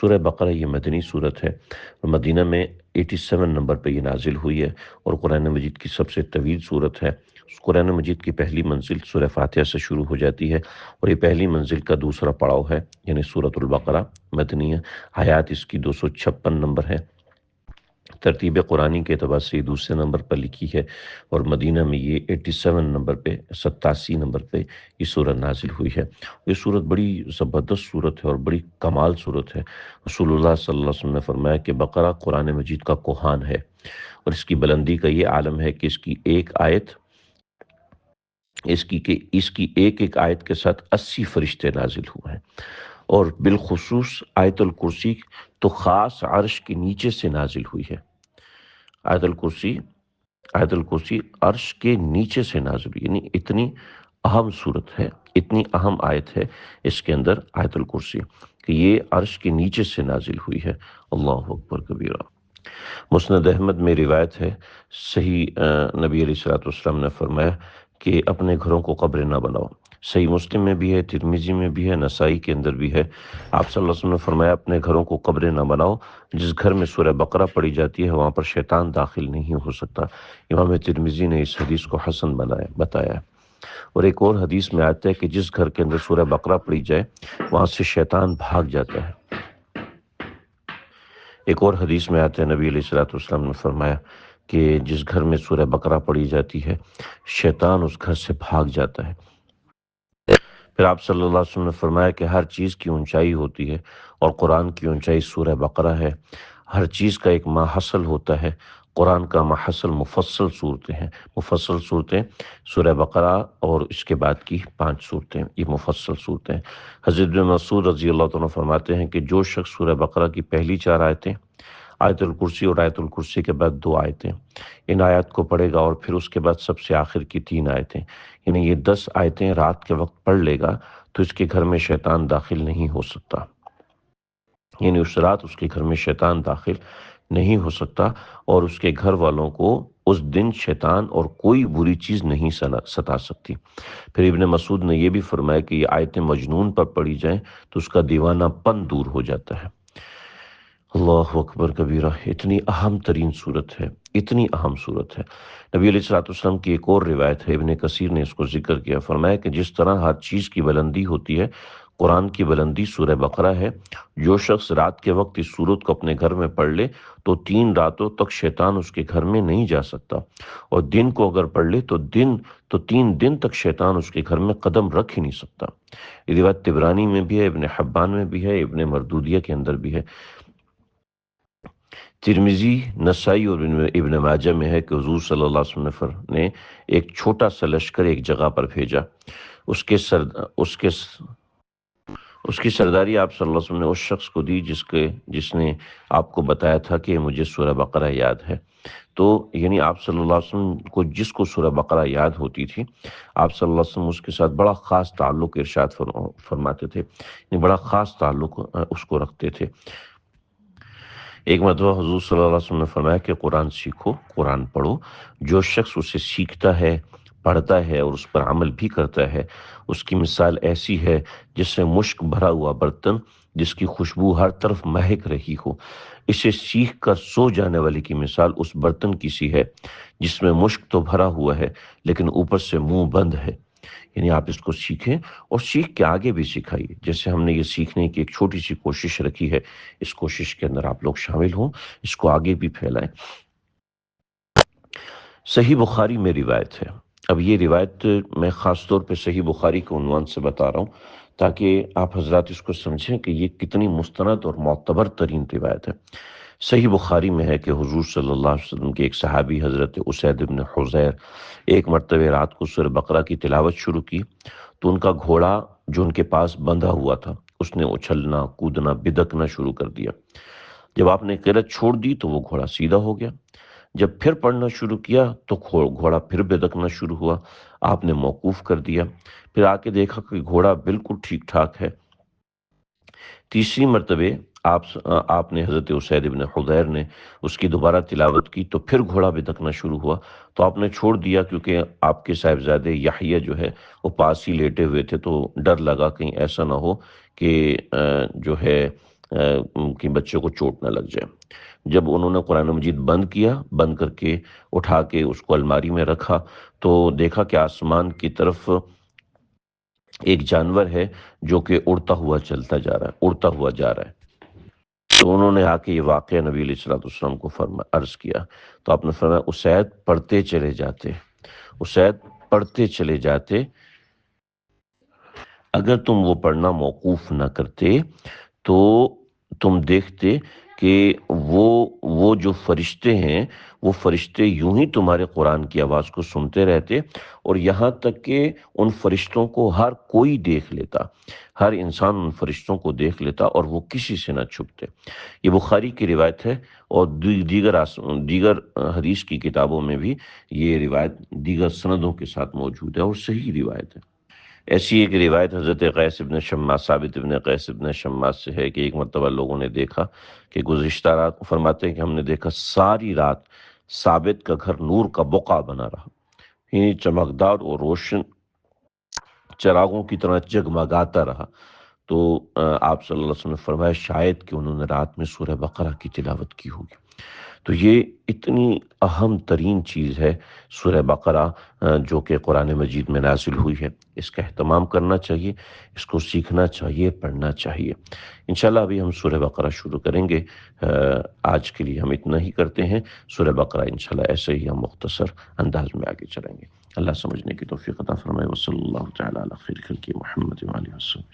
سورہ بقرہ یہ مدنی صورت ہے اور مدینہ میں 87 نمبر پہ یہ نازل ہوئی ہے اور قرآن مجید کی سب سے طویل صورت ہے۔ قرآن مجید کی پہلی منزل سورہ فاتحہ سے شروع ہو جاتی ہے اور یہ پہلی منزل کا دوسرا پڑاؤ ہے، یعنی سورۃ البقرہ مدنی ہے۔ آیات اس کی 256 نمبر ہے۔ ترتیب قرآنی کے اعتبار سے یہ دوسرے نمبر پر لکھی ہے اور مدینہ میں یہ 87 نمبر پہ 87 نمبر پہ یہ سورت نازل ہوئی ہے۔ یہ سورت بڑی زبردست سورت ہے اور بڑی کمال سورت ہے۔ رسول اللہ صلی اللہ علیہ وسلم نے فرمایا کہ بقرہ قرآن مجید کا کوہان ہے اور اس کی بلندی کا یہ عالم ہے کہ اس کی ایک ایک آیت کے ساتھ 80 فرشتے نازل ہوئے ہیں، اور بالخصوص آیت الکرسی تو خاص عرش کے نیچے سے نازل ہوئی ہے۔ آیت الکرسی عرش کے نیچے سے نازل ہوئی، یعنی اتنی اہم صورت ہے، اتنی اہم آیت ہے اس کے اندر آیت الکرسی کہ یہ عرش کے نیچے سے نازل ہوئی ہے۔ اللہ اکبر کبیرہ۔ مسند احمد میں روایت ہے، صحیح نبی علیہ الصلوۃ والسلام نے فرمایا کہ اپنے گھروں کو قبر نہ بناؤ۔ صحیح مسلم میں بھی ہے، ترمذی میں بھی ہے، نسائی کے اندر بھی ہے۔ آپ صلی اللہ علیہ وسلم نے فرمایا اپنے گھروں کو قبر نہ بناؤ، جس گھر میں سورہ بقرہ پڑھی جاتی ہے وہاں پر شیطان داخل نہیں ہو سکتا۔ امام ترمذی نے اس حدیث کو حسن بتایا ہے۔ اور ایک اور حدیث میں آتا ہے کہ جس گھر کے اندر سورہ بقرہ پڑھی جائے وہاں سے شیطان بھاگ جاتا ہے۔ ایک اور حدیث میں آتا ہے نبی علیہ الصلوۃ والسلام نے فرمایا کہ جس گھر میں سورہ بقرہ پڑھی جاتی ہے شیطان اس گھر سے بھاگ جاتا ہے۔ پھر آپ صلی اللہ علیہ وسلم نے فرمایا کہ ہر چیز کی اونچائی ہوتی ہے اور قرآن کی اونچائی سورہ بقرہ ہے۔ ہر چیز کا ایک ماحصل ہوتا ہے، قرآن کا ماحصل مفصل صورتیں ہیں۔ مفصل صورتیں سورہ بقرہ اور اس کے بعد کی 5 صورتیں، یہ مفصل صورتیں ہیں۔ حضرت ابن مسعود رضی اللہ عنہ فرماتے ہیں کہ جو شخص سورہ بقرہ کی پہلی 4 آیتیں، آیت الکرسی اور آیت الکرسی کے بعد 2 آیتیں، ان آیات کو پڑھے گا اور پھر اس کے بعد سب سے آخر کی 3 آیتیں، یعنی یہ 10 آیتیں رات کے وقت پڑھ لے گا تو اس کے گھر میں شیطان داخل نہیں ہو سکتا، یعنی اس رات اس کے گھر میں شیطان داخل نہیں ہو سکتا اور اس کے گھر والوں کو اس دن شیطان اور کوئی بری چیز نہیں ستا سکتی۔ پھر ابن مسعود نے یہ بھی فرمایا کہ یہ آیتیں مجنون پر پڑھی جائیں تو اس کا دیوانہ پن دور ہو جاتا ہے۔ اللہ اکبر کبیرہ۔ اتنی اہم ترین صورت ہے، اتنی اہم صورت ہے۔ نبی علیہ الصلوۃ والسلام کی ایک اور روایت ہے، ابن کثیر نے اس کو ذکر کیا، فرمایا کہ جس طرح ہر چیز کی بلندی ہوتی ہے قرآن کی بلندی سورہ بقرہ ہے۔ جو شخص رات کے وقت اس سورت کو اپنے گھر میں پڑھ لے تو 3 راتوں تک شیطان اس کے گھر میں نہیں جا سکتا، اور دن کو اگر پڑھ لے تو 3 دن تک شیطان اس کے گھر میں قدم رکھ ہی نہیں سکتا۔ یہ روایت طبرانی میں بھی ہے، ابن حبان میں بھی ہے، ابن مردودیہ کے اندر بھی ہے۔ ترمذی، نسائی اور ابن ماجہ میں ہے کہ حضور صلی اللہ علیہ وسلم نے ایک چھوٹا سا لشکر ایک جگہ پر بھیجا۔ اس کی سرداری آپ صلی اللہ علیہ وسلم نے اس شخص کو دی جس نے آپ کو بتایا تھا کہ مجھے سورہ بقرہ یاد ہے۔ تو یعنی آپ صلی اللہ علیہ وسلم کو جس کو سورہ بقرہ یاد ہوتی تھی، آپ صلی اللہ علیہ وسلم اس کے ساتھ بڑا خاص تعلق ارشاد فرماتے تھے، یعنی بڑا خاص تعلق اس کو رکھتے تھے۔ ایک مرتبہ حضور صلی اللہ علیہ وسلم نے فرمایا کہ قرآن سیکھو، قرآن پڑھو۔ جو شخص اسے سیکھتا ہے، پڑھتا ہے اور اس پر عمل بھی کرتا ہے، اس کی مثال ایسی ہے جس سے مشک بھرا ہوا برتن جس کی خوشبو ہر طرف مہک رہی ہو۔ اسے سیکھ کر سو جانے والے کی مثال اس برتن کی سی ہے جس میں مشک تو بھرا ہوا ہے لیکن اوپر سے منہ بند ہے۔ یعنی آپ اس کو سیکھیں اور سیکھ کے آگے بھی سکھائیے۔ جیسے ہم نے یہ سیکھنے کی ایک چھوٹی سی کوشش رکھی ہے، اس کوشش کے اندر آپ لوگ شامل ہوں، اس کو آگے بھی پھیلائیں۔ صحیح بخاری میں روایت ہے۔ اب یہ روایت میں خاص طور پہ صحیح بخاری کے عنوان سے بتا رہا ہوں تاکہ آپ حضرات اس کو سمجھیں کہ یہ کتنی مستند اور معتبر ترین روایت ہے۔ صحیح بخاری میں ہے کہ حضور صلی اللہ علیہ وسلم کے ایک صحابی حضرت اسید بن حضیر ایک مرتبہ رات کو سورہ بقرہ کی تلاوت شروع کی تو ان کا گھوڑا جو ان کے پاس بندھا ہوا تھا اس نے اچھلنا، کودنا، بدکنا شروع کر دیا۔ جب آپ نے قرأت چھوڑ دی تو وہ گھوڑا سیدھا ہو گیا۔ جب پھر پڑھنا شروع کیا تو گھوڑا پھر بدکنا شروع ہوا۔ آپ نے موقوف کر دیا، پھر آ کے دیکھا کہ گھوڑا بالکل ٹھیک ٹھاک ہے۔ تیسری مرتبہ آپ نے حضرت اسید بن حضیر نے اس کی دوبارہ تلاوت کی تو پھر گھوڑا بدکنا شروع ہوا، تو آپ نے چھوڑ دیا کیونکہ آپ کے صاحبزادے یحییٰ جو ہے وہ پاس ہی لیٹے ہوئے تھے، تو ڈر لگا کہیں ایسا نہ ہو کہ جو ہے کہ بچے کو چوٹ نہ لگ جائے۔ جب انہوں نے قرآن مجید بند کیا، بند کر کے اٹھا کے اس کو الماری میں رکھا، تو دیکھا کہ آسمان کی طرف ایک جانور ہے جو کہ اڑتا ہوا چلتا جا رہا ہے، اڑتا ہوا جا رہا ہے۔ تو انہوں نے آ کے یہ واقعہ نبی علیہ الصلوۃ والسلام کو عرض کیا، تو آپ نے فرمایا اسید پڑھتے چلے جاتے، اسید پڑھتے چلے جاتے، اگر تم وہ پڑھنا موقوف نہ کرتے تو تم دیکھتے کہ وہ جو فرشتے ہیں، وہ فرشتے یوں ہی تمہارے قرآن کی آواز کو سنتے رہتے، اور یہاں تک کہ ان فرشتوں کو ہر کوئی دیکھ لیتا، ہر انسان ان فرشتوں کو دیکھ لیتا اور وہ کسی سے نہ چھپتے۔ یہ بخاری کی روایت ہے، اور دیگر حدیث کی کتابوں میں بھی یہ روایت دیگر سندوں کے ساتھ موجود ہے اور صحیح روایت ہے۔ ایسی ایک روایت حضرت قیس ابن شماس، ثابت ابن قیس ابن شماس سے ہے کہ ایک مرتبہ لوگوں نے دیکھا کہ گزشتہ رات، فرماتے ہیں کہ ہم نے دیکھا ساری رات ثابت کا گھر نور کا بقعہ بنا رہا، یعنی چمکدار اور روشن چراغوں کی طرح جگمگاتا رہا۔ تو آپ صلی اللہ علیہ وسلم نے فرمایا شاید کہ انہوں نے رات میں سورہ بقرہ کی تلاوت کی ہوگی۔ تو یہ اتنی اہم ترین چیز ہے سورہ بقرہ، جو کہ قرآن مجید میں نازل ہوئی ہے، اس کا اہتمام کرنا چاہیے، اس کو سیکھنا چاہیے، پڑھنا چاہیے۔ انشاءاللہ ابھی ہم سورہ بقرہ شروع کریں گے۔ آج کے لیے ہم اتنا ہی کرتے ہیں۔ سورہ بقرہ انشاءاللہ ایسے ہی ہم مختصر انداز میں آگے چلیں گے۔ اللہ سمجھنے کی توفیق عطا فرمائے۔ وصلی اللہ تعالی علی خیر خلقہ محمد وآلہ وسلم۔